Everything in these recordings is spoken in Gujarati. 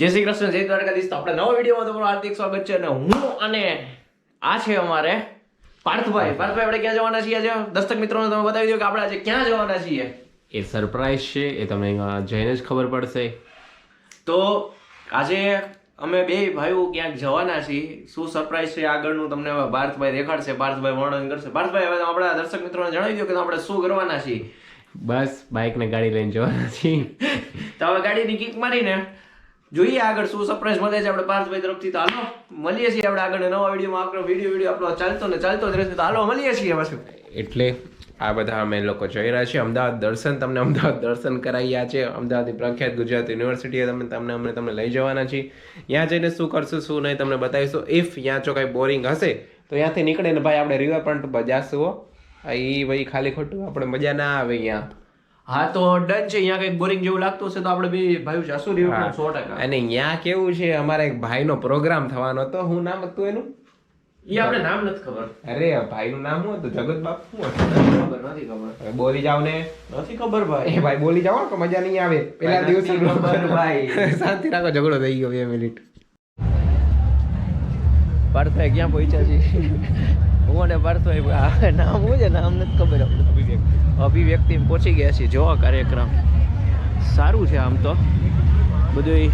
જય શ્રી કૃષ્ણ, જય દ્વારકાધીશ. તો આપણે નવા વિડીયોમાં તમારું હાર્દિક સ્વાગત છે. અને હું અને આ છે અમારે પાર્થભાઈ. આપણે ક્યાં જવાના છીએ આજે? દર્શક મિત્રોને તમે બતાવી દો કે આપણે આજે ક્યાં જવાના છીએ. એ સરપ્રાઈઝ છે, એ તમને જઈને જ ખબર પડશે. તો આજે અમે બે ભાઈઓ ક્યાંક જવાના છીએ. શું સરપ્રાઈઝ છે આગળનું તમને હવે પાર્થભાઈ દેખાડશે, પાર્થભાઈ વર્ણન કરશે. પાર્થભાઈ હવે આપણા દર્શક મિત્રોને જણાવી દો કે આપણે શું કરવાના છીએ. બસ બાઇક ને ગાડી લઈને જવાના છીએ. તો હવે ગાડીની કિક મારીને જોઈએ આગળ શું સરપ્રાઈઝ મળે છે આપણે પાર્થભાઈ તરફથી. તો હાલો મળીએ છીએ આપણે આગળ નવા વિડીયોમાં. આપણો વિડીયો આપણો ચાલતો જ રહેશે. તો હાલો મળીએ છીએ પાછું. એટલે આ બધા અમે લોકો જઈ રહ્યા છીએ અમદાવાદ દર્શન. તમને અમદાવાદ દર્શન કરાવ્યા છે. અમદાવાદની પ્રખ્યાત ગુજરાત યુનિવર્સિટીએ તમને લઈ જવાના છીએ. ત્યાં જઈને શું કરશું શું નહીં તમને બતાવીશું. ઇફ ત્યાં જો કાંઈ બોરિંગ હશે તો ત્યાંથી નીકળીને ભાઈ આપણે રિવરફ્રન્ટ પર જાશું. એ ભાઈ ખાલી ખોટું આપણે મજા ના આવે અહીંયા. હા તો ડન છે. અહીંયા કંઈક બોરિંગ જેવું લાગતું હશે તો આપણે બે ભાઈઓ જાશું રિવરફ્રન્ટ 100%. અને ત્યાં કેવું છે, અમારે એક ભાઈનો પ્રોગ્રામ થવાનો હતો. શું નામ હતું એનું? એ આપણે નામ નથી ખબર. અરે ભાઈનું નામ શું હતું? જગત બાપુ શું ખબર નથી ખબર. બોલી જાવ ને. નથી ખબર ભાઈ. એ ભાઈ બોલી જાવ તો મજા નહીં આવે. પેલા દિવસે ખબર ભાઈ. શાંતિ રાખો, ઝઘડો થઈ ગયો 2 મિનિટ. પાર્થભાઈ ક્યાં પહોંચ્યા છે? હું અને પાર્થભાઈ નામ શું છે? નામ નથી ખબર આપણે. અભિવ્યક્તિ પહોંચી ગયા છીએ. જોવા કાર્યક્રમ સારું છે. આમ તો બધું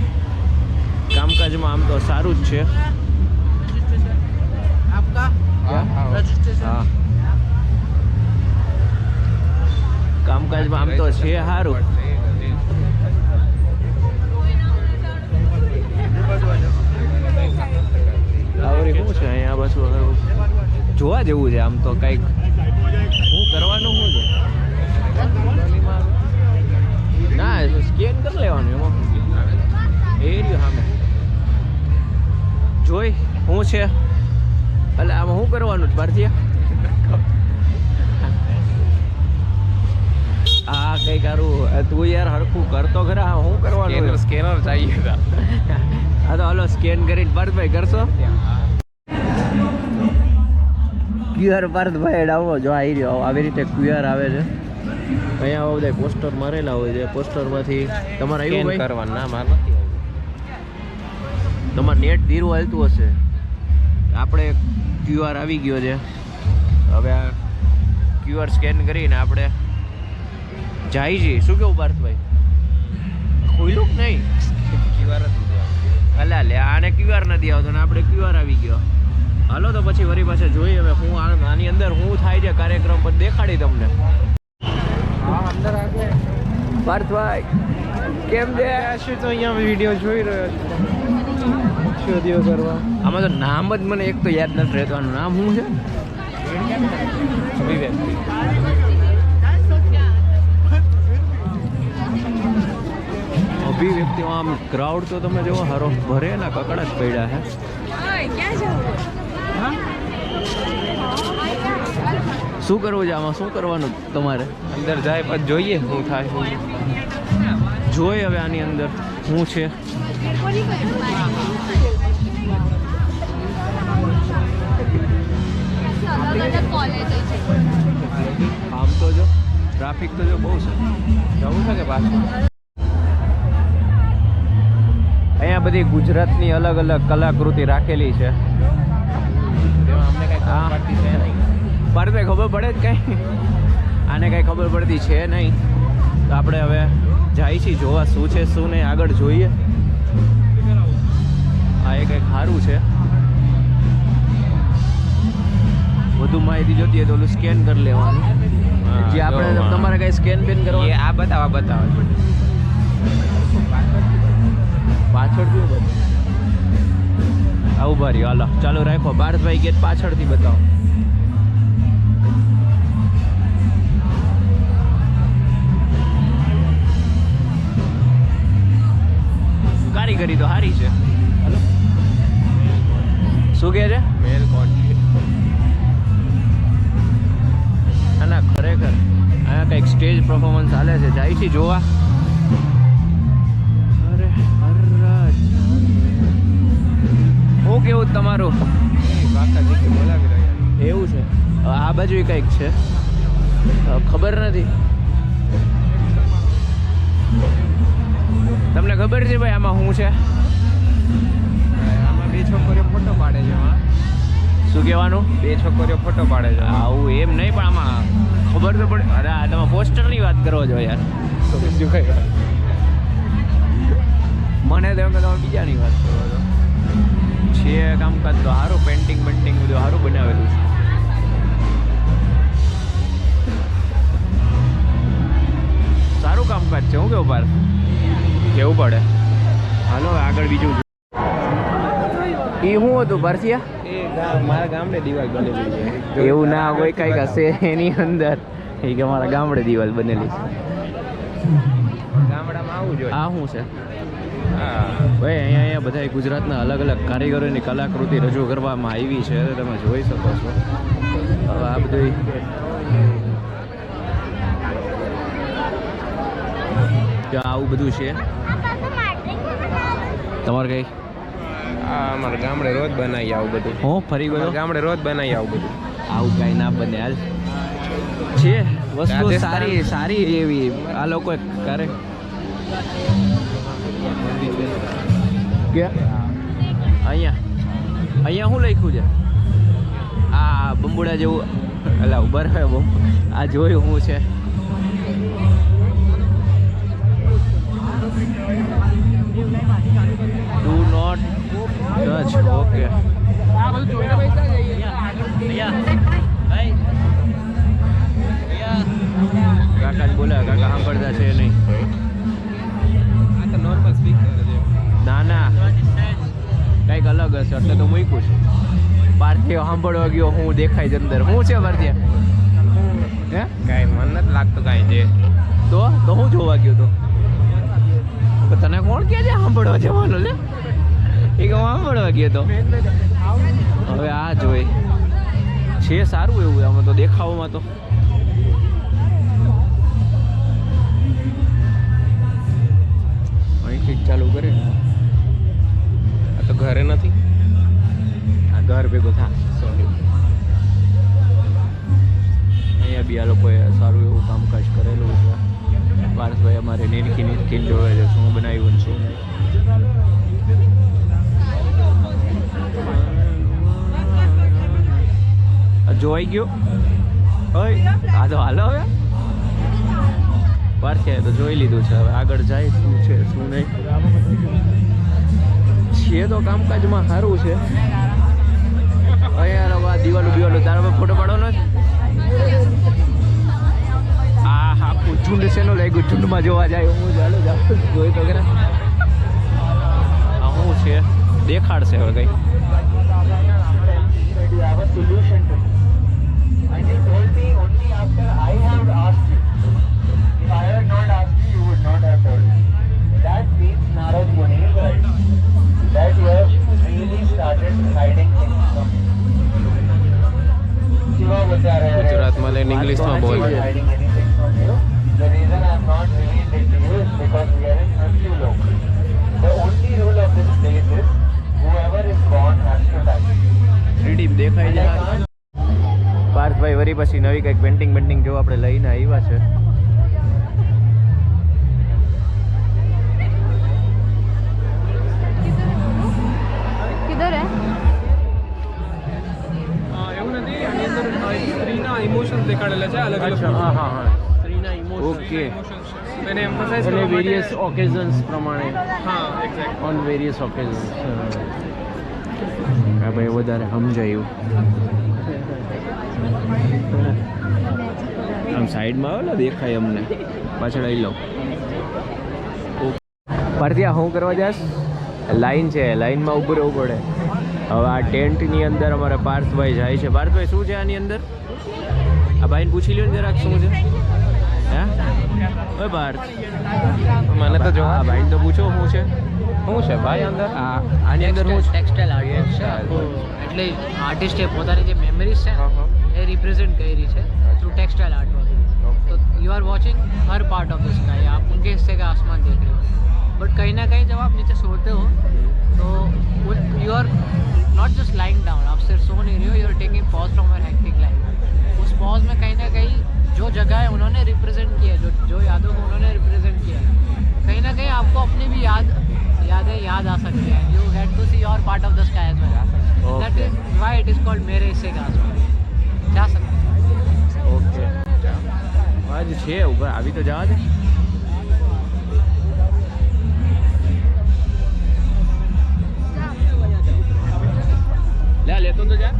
કામકાજમાં આમ તો સારું જ છે. હા, કામકાજમાં આમ તો છે સારું. આવરી શું છે અહીંયા પાછું જોવા જેવું છે આમ તો. કંઈક શું કરવાનું શું છે? ના સ્કેન કરી લેવાનું એમાં એ રહ્યું સામે જોઈ શું છે. એટલે આમાં શું કરવાનું જ ભારતીય? હા કઈ કારું તું યાર હરખું કરતો ખરા. શું કરવાનું? સ્કેનર ચાહીએ. હા તો હાલો સ્કેન કરીને પાર્થભાઈ કરશો. ક્યુઆર પાર્થભાઈ આવો જો આવી રહ્યો. આવી રીતે ક્યુઆર આવે છે. અહીંયા બધા પોસ્ટર મારેલા હોય છે. પોસ્ટરમાંથી તમારે એવું કરવાનું ના માર નથી. તમારે નેટ ધીરું હાલતું હશે. આપણે ક્યુઆર આવી ગયો છે. હવે આ ક્યુઆર સ્કેન કરીને આપણે જાય છે. શું કેવું પાર્થભાઈ? ખોલ્યું કે નહીં? ક્યુઆર નથી. અલા લે આને ક્યુઆર નથી આવતો ને આપણે ક્યુઆર આવી ગયો. હાલો તો પછી વરી પાછા જોઈએ હવે હું આની અંદર શું થાય છે. કાર્યક્રમ પર દેખાડી તમને. પાર્થભાઈ કેમ છે? તો અહીંયા વિડીયો જોઈ રહ્યો છું. શોધ્યો કરવા. આમાં તો નામ જ મને એક તો યાદ નથી રહેતું. નામ શું છે? અભિવ્યક્તિ. આમ ક્રાઉડ તો તમે જોવો હારો ભરે ને કકડા જ પડ્યા છે. શું કરવું છે આમાં? શું કરવાનું તમારે? અંદર જાય પછી જોઈએ શું થાય. જોઈ હવે આની અંદર શું છે. આમ તો જો ટ્રાફિક તો જો બહુ છે. જવું છે કે પાછું? અહીંયા બધી ગુજરાતની અલગ અલગ કલાકૃતિ રાખેલી છે. પાર્થભાઈ ખબર પડે જ કંઈ? આને કંઈ ખબર પડતી છે નહીં. તો આપણે હવે જાય છીએ જોવા શું છે શું નહીં. આગળ જોઈએ. આ એ કંઈક સારું છે. વધુ માહિતી જોતી હોય તો ઓલું સ્કેન કરી લેવાનું. જે આપણે તમારે કંઈ સ્કેન બેન કરવા આ બતાવો. પાછળ કેવું બધું આવું ભારી. હાલો ચાલો રાખો. પાર્થભાઈ કે પાછળથી બતાવો. કારીગરી તો સારી છે. હાલો શું કહે છે? મેલ કોન્ટેક્ટ. ના ખરેખર અહીંયા કંઈક સ્ટેજ પરફોર્મન્સ ચાલે છે. જાય છે જોવા. અરે હરરાજ હું કેવું તમારું? એવું છે. આ બાજુ કંઈક છે ખબર નથી. તમને ખબર છે ભાઈ આમાં શું છે? આમાં બે છોકરીઓ ફોટો પાડે છે. શું કહેવાનું? બે છોકરીઓ ફોટો પાડે છે. આવું એમ નહીં, પણ આમાં ખબર તો પડે. અરે આ તમે પોસ્ટરની વાત કરો છો યાર. બીજું કઈ વાત. મને તો એમ કે તમે બીજાની વાત કરો છો. છે કામકાજ તો સારું, પેન્ટિંગ બધું સારું બનાવેલું છે. સારું કામકાજ છે. હું કેવું પાર કેવું પડે. હાલો આગળ બીજું એ શું હતું પારસિયા? એ મારા ગામડે દિવાલ બનેલી છે. એવું ના હોય, કંઈક હશે એની અંદર. એ કે મારા ગામડે દિવાલ બનેલી છે. ગામડામાં આવું જોઈએ. આ શું છે હા ભાઈ? અહીંયા બધા ગુજરાતના અલગ અલગ કારીગરોની કલાકૃતિ રજૂ કરવામાં આવી છે, તમે જોઈ શકો છો. હવે આ બધું આવું બધું છે. તમારે કઈ આ અમારા ગામડે રોજ બનાવી આવું બધું. હું ફરી ગયો ગામડે રોજ બનાવી આવું બધું. આવું કાંઈ ના બને હાલ. છે વસ્તુ રાજસ્થાન. સારી એવી આ લોકો કરે કે અહીંયા શું લખ્યું છે? આ બંબુડા જેવું અલા ઉભા રહે. આ જોયું શું છે? Do not touch. ઓકે. કાકા જ બોલ્યા, કાકા સાંભળતા છે નહીં. આ તો નોર્મલ સ્પીકર છે. ના કંઈક અલગ હશે એટલે તો મૂક્યું છે. પાર્થિવ સાંભળવા ગયો, હું દેખાય છે અંદર. શું છે પાર્થિવ? હે કાંઈ મન નથી લાગતું કાંઈ છે. તો હું જોવા ગયો તો. તને કોણ કહે છે સાંભળવા જવાનું? લે એ કે હું સાંભળવા ગયો તો. હવે આ જોઈ છે સારું એવું આમાં તો દેખાવામાં તો. અહીંથી ચાલુ કરે. આ તો ઘરે નથી. આ ઘર ભેગો થા. સોરી. અહીંયા બી આ લોકોએ સારું એવું કામકાજ કરેલું છે. પાર્થભાઈ અમારે નીરખી જોવે છે શું બનાવ્યું શું નહીં. જોઈ ગયો હોય આ તો હાલો. હવે પાર્થિયાએ તો જોઈ લીધું છે. હવે આગળ જાય શું છે શું નહીં છે. તો કામકાજમાં સારું છે. યાર હવે દિવાલું તારા પર ફોટો પાડવાનો છે. આ આખું ઝુંડ છે નું લાગ્યું. ઝુંડમાં જોવા જાય હું ચાલો જોઈ તો કે શું છે દેખાડશે હવે કઈ. And he told me only after I have asked you. If I had not asked you, you would not have told me. That means Narad Muni is right. That you have really started hiding things from me. Shiva बता रहे हैं. ગુજરાતમાં લઈને ઇંગ્લિશમાં બોલ. I'm not hiding anything from you. The reason I'm not revealed it to you is because we are in Mrityulok. The only rule of this place is whoever is born has to die. Redeem દેખાય છે. પાર્થભાઈ વરી પછી નવી કંઈક પેન્ટિંગ જો આપણે લઈને આવ્યા છે. किधर है? એવું નથી. આની અંદર સ્ત્રીના ઇમોશન્સ દેખાડેલા છે અલગ અલગ. હા સ્ત્રીના ઇમોશન. ઓકે. એને એમ્ફસાઇઝ એટલે વેરિયસ ઓકેઝન્સ પ્રમાણે. હા એક્ઝેક્ટ. On various occasions. હા ભાઈ વધારે સમજાયું. આમ સાઈડમાં આવો ને દેખાય અમને. પાછળ આવી લો. પાર્થિયા શું કરવા જાસ? લાઈન છે, લાઈનમાં ઊભું રહેવું પડે. હવે આ ટેન્ટની અંદર અમારે પાર્થભાઈ જાય છે. પાર્થભાઈ શું છે આની અંદર? આ ભાઈને પૂછી લ્યો ને જરાક શું છે. હે ઓય પાર્થ મને તો જો આ ભાઈને તો પૂછો શું છે. શું છે ભાઈ અંદર? આની અંદર શું છે? ટેક્સટાઇલ આર્ટ છે. એટલે આર્ટિસ્ટે પોતાની જે મેમરીઝ છે એ रिप्रेजेंट કરી છે थ्रू टेक्सटाइल आर्ट वर्क. तो you are watching her part of the sky. आप उनके हिस्से का आसमान देख रहे हो, बट कहीं ना कहीं जब आप नीचे सोते हो तो you are not just lying down. आप सिर्फ सो नहीं रहे हो, you are taking pause from your hectic life. उस पॉज में कहीं ना कहीं जो जगह है उन्होंने रिप्रेजेंट किया है, जो यादों को उन्होंने रिप्रेजेंट किया है. कहीं ना कहीं आपको अपनी भी याद यादें याद आ सकती हैं. You get to see your part of the sky as well. That is why it is called मेरे हिस्से का आसमान. जा सकते हैं. ઓકે આજ છે ઉપર આવી તો જવા દે. લે લેતો તો જા.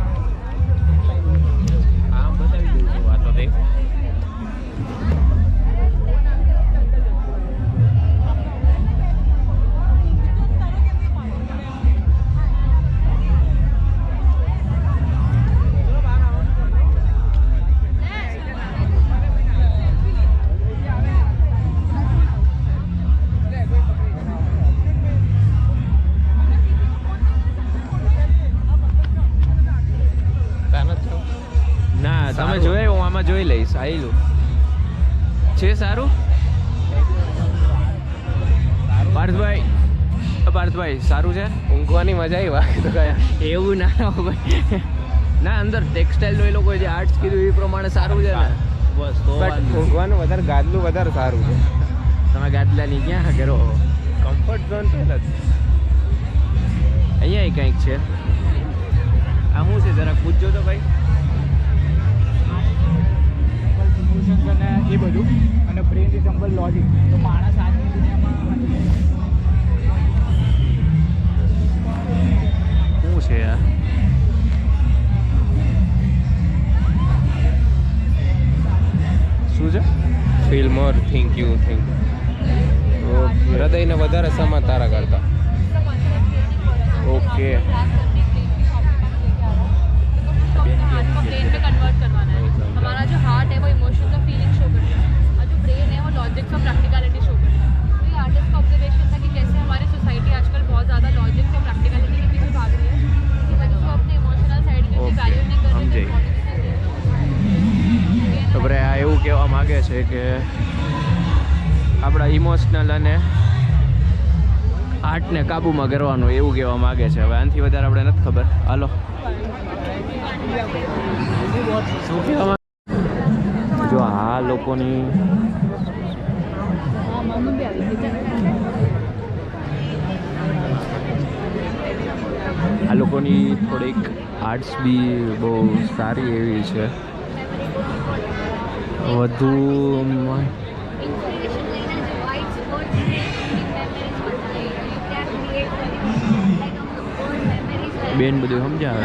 આમ બતાવી દઉં છું વાતો તે. ના તમે જોયે હું આમાં જોઈ લઈશ. આવેલું છે સારું. પાર્થભાઈ સારું છે. ઊંઘવાની મજા આવી બાકી તો કયા એવું ના ભાઈ. ના અંદર ટેક્સટાઇલનું એ લોકોએ જે આર્ટ્સ કીધું એ પ્રમાણે સારું છે ને. બસ તો બટ ઊંઘવાનું વધારે ગાદલું વધારે સારું છે. તમે ગાદલાની ક્યાં કરો? કમ્ફર્ટ ઝોન પહેલા જ અહીંયા કંઈક છે. આ શું છે જરાક પૂછજો તો ભાઈ. ઇમોશન્સ અને એ બધું અને બ્રેન રિઝમ્બલ લોજિક. તો માણસ આજની દુનિયામાં શું છે યાર? શું છે? Feel more think you think. હૃદયને વધારે સમા તારા કરતા. ओके प्लेन पे कन्वर्ट करवाना है. हमारा जो हार्ट है वो इमोशंस और फीलिंग शो करता है और जो ब्रेन है वो लॉजिक्स और प्रैक्टिकलिटी शो करता है. तो ये आर्टिस्ट का ऑब्जर्वेशन था कि कैसे हमारी सोसाइटी आजकल बहुत ज़्यादा लॉजिक्स और प्रैक्टिकलिटी के पीछे भाग रही है. इसी वजह से वो अपने इमोशनल साइड की वैल्यू नहीं कर रही है. તો ભાઈ આ એવું કહેવા માગે છે કે આપણા ઇમોશનલ અને આર્ટને કાબૂમાં કરવાનું એવું કહેવા માગે છે. હવે આનાથી વધારે આપણે નથી ખબર. હાલો શું કહેવા માંગે? જો આ લોકોની થોડીક આર્ટ્સ બી બહુ સારી એવી છે. વધુ બેન બધું સમજાવે.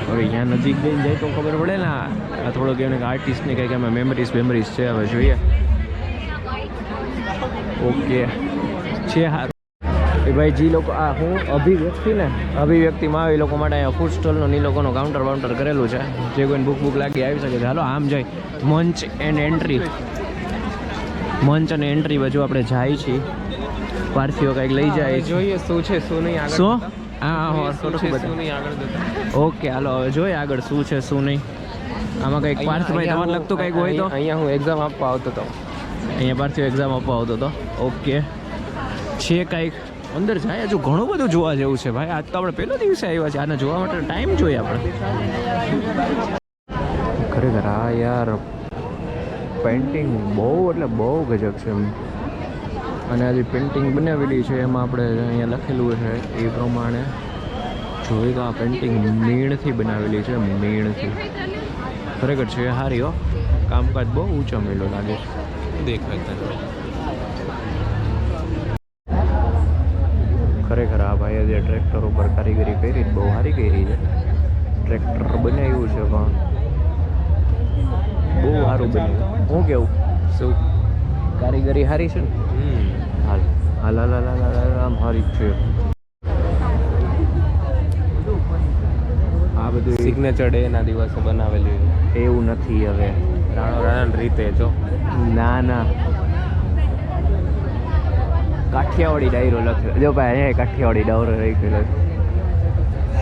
હવે અહીંયા નજીક બેન જાય તો ખબર પડે ને. આ થોડોક એને આર્ટિસ્ટને કંઈક એમાં મેમરીઝ છે. હવે જોઈએ. ઓકે છે હા ભાઈ. જે લોકો આ હું અભિવ્યક્તિમાં આવે એ લોકો માટે અહીંયા ફૂડ સ્ટોલનો એ લોકોનો કાઉન્ટર કરેલું છે. જે કોઈને ભૂખ લાગી આવી શકે છે. હાલો આમ જાય મંચ અને એન્ટ્રી બાજુ આપણે જાય છીએ. પારસીઓ કંઈક લઈ જાય. જોઈએ શું છે શું નહીં આગળ. શું? હા શું છે શું નહીં આગળ જતા. ઓકે હાલો હવે જોઈએ આગળ શું છે શું નહીં. આમાં કંઈક પાર્થભાઈ તમારે લગતું કંઈક હોય તો. અહીંયા હું એક્ઝામ આપવા આવતો હતો. અહીંયા પાર્થિવ એક્ઝામ આપવા આવતો હતો. ઓકે છે કંઈક અંદર જાય. હજુ ઘણું બધું જોવા જેવું છે ભાઈ. આજ તો આપણે પહેલો દિવસે આવ્યા છે. આને જોવા માટે ટાઈમ જોઈએ આપણે. ખરેખર આ યાર પેઇન્ટિંગ બહુ એટલે બહુ ગજબ છે. અને આ જે પેઇન્ટિંગ બનાવેલી છે એમાં આપણે અહીંયા લખેલું છે એ પ્રમાણે જોઈએ તો આ પેઇન્ટિંગ મીણથી બનાવેલી છે. મીણથી ખરેખર છે સારી હો. કામકાજ બહુ ઊંચો મેલો લાગે છે. દેખાય ખરેખર આ ભાઈએ જે ટ્રેક્ટર ઉપર કારીગરી કરી બહુ સારી કરી છે. ટ્રેક્ટર બનાવ્યું છે પણ બહુ સારું બન્યું. હું કેવું શું કારીગરી સારી છે ને. હાલ હાલ હાલ હાલ હાલ આમ સારી જ છે. આ બધું સિગ્નેચર ડે ના દિવસે બનાવેલું એવું નથી હવે. રાણા રીતે જો ના કાઠિયાવાડી ડાયરો લખ્યો જો ભાઈ. અહીંયા કાઠિયાવાડી ડાયરો લખેલો છે.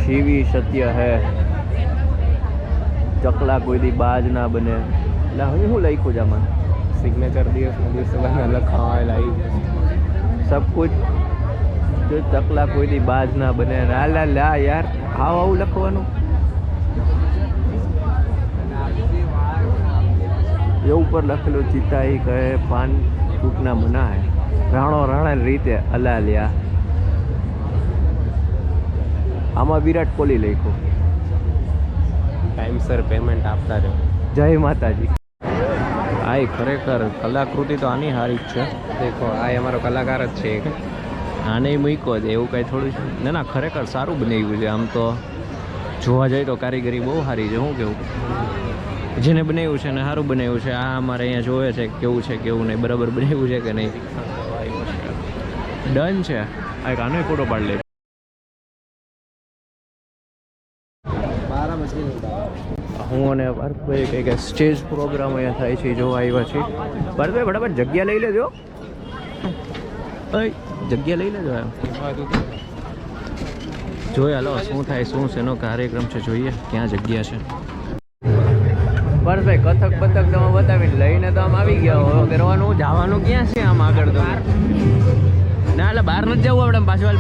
શિવી સત્ય હે ચકલા કોઈ દી બાજ ના બને. એટલે હું શું લખ્યું છે આમાં? સિગ્નેચર દિવસે લખાવેલા સબ કુછ જો ચકલા કોઈ દી બાજ ના બને. લા યાર આવું લખવાનું એ ઉપર લખેલું ચિતા કહે પાન ટૂંકના મના હે. રાણા રીતે અલાલિયા. આમાં વિરાટ કોહલી લખ્યું. ટાઈમસર પેમેન્ટ આપતા રહો. જય માતાજી. આ ખરેખર કલાકૃતિ તો આની સારી જ છે. દેખો આ અમારો કલાકાર જ છે એક. આને મૂક્યો છે એવું કાંઈ થોડું છે. ના ના ખરેખર સારું બનાવ્યું છે. આમ તો જોવા જઈએ તો કારીગરી બહુ સારી છે. શું કેવું, જેને બનાવ્યું છે ને સારું બનાવ્યું છે. આ અમારે અહીંયા જોવે છે કેવું છે કેવું નહીં, બરાબર બનાવ્યું છે કે નહીં. ડન છે. આ એક આનો ફોટો પાડી લે. હું અને પાર્થભાઈ કંઈક સ્ટેજ પ્રોગ્રામ અહીંયા થાય છે જોવા આવ્યા છીએ. પાર્થભાઈ બરાબર જગ્યા લઈ લેજો. જગ્યા લઈ લેજો એમ જોઈએ. હાલો શું થાય શું છે એનો કાર્યક્રમ છે જોઈએ ક્યાં જગ્યા છે. પાર્થભાઈ કથક બથક તમે બતાવીને લઈને તો આમ આવી ગયા હવે કરવાનું જવાનું ક્યાં છે આમ આગળ તો ના એટલે બહાર નથી જવું આપણે પાછળ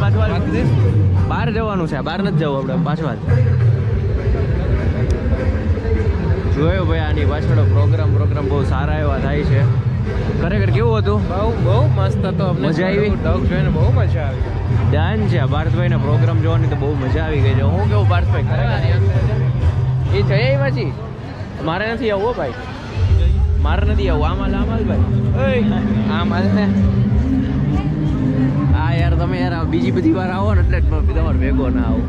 બહાર જવાનું છે. બહાર નથી જવું આપણે પાછળ જોયું ભાઈ. આની પાછળ પ્રોગ્રામ બહુ સારા એવા થાય છે. ખરેખર કેવું હતું? બહુ મસ્ત હતો. મજા આવી. ડોગ જોઈને બહુ મજા આવી. ડન છે. પાર્થભાઈને પ્રોગ્રામ જોવાની તો બહુ મજા આવી ગઈ છે. હું કેવું પાર્થભાઈ ખરેખર એ છે એમાંથી મારે નથી આવવું ભાઈ, મારે નથી આવવું. આમ હાલ ભાઈ, આમ હાલ ને. હા યાર તમે યાર બીજી બધી વાર આવો ને એટલે જ તમારે ભેગો ના આવો.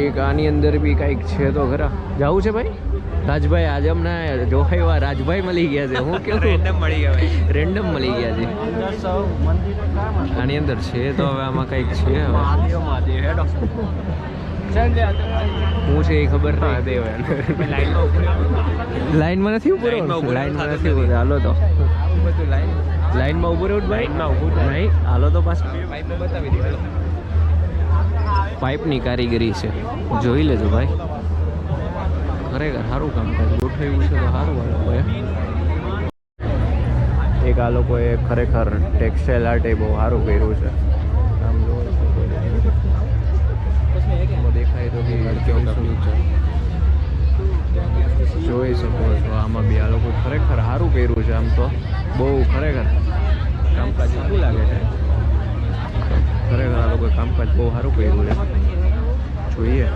એક આની અંદર બી કંઈક છે તો ખરા. જવું છે ભાઈ? રાજભાઈ આજે અમને જોખાઈવા રાજભાઈ મળી ગયા છે. હું કેવું રેન્ડમ મળી ગયા છે. આની અંદર છે તો હવે આમાં કંઈક છે. હવે હું છે એ ખબર નહીં. લાઈનમાં નથી ઉભો લાઈનમાં નથી ઉભો. હાલો તો લાઈનમાં ઉભો રહ્યું ભાઈ નહીં. હાલો તો પાછું પાઇપની કારીગરી છે જોઈ લેજો ભાઈ. ખરેખર સારું કામ કાજ ગોઠવ્યું છે તો સારું. આ લોકોએ એક આ લોકોએ ખરેખર ટેક્સટાઇલ આર્ટ એ બહુ સારું કર્યું છે. આમ દેખાય તો જોઈ શકો છો. આમાં બી આ લોકો ખરેખર સારું કર્યું છે. આમ તો બહુ ખરેખર કામકાજ સારું લાગે છે. ખરેખર આ લોકોએ કામકાજ બહુ સારું કર્યું છે. જોઈએ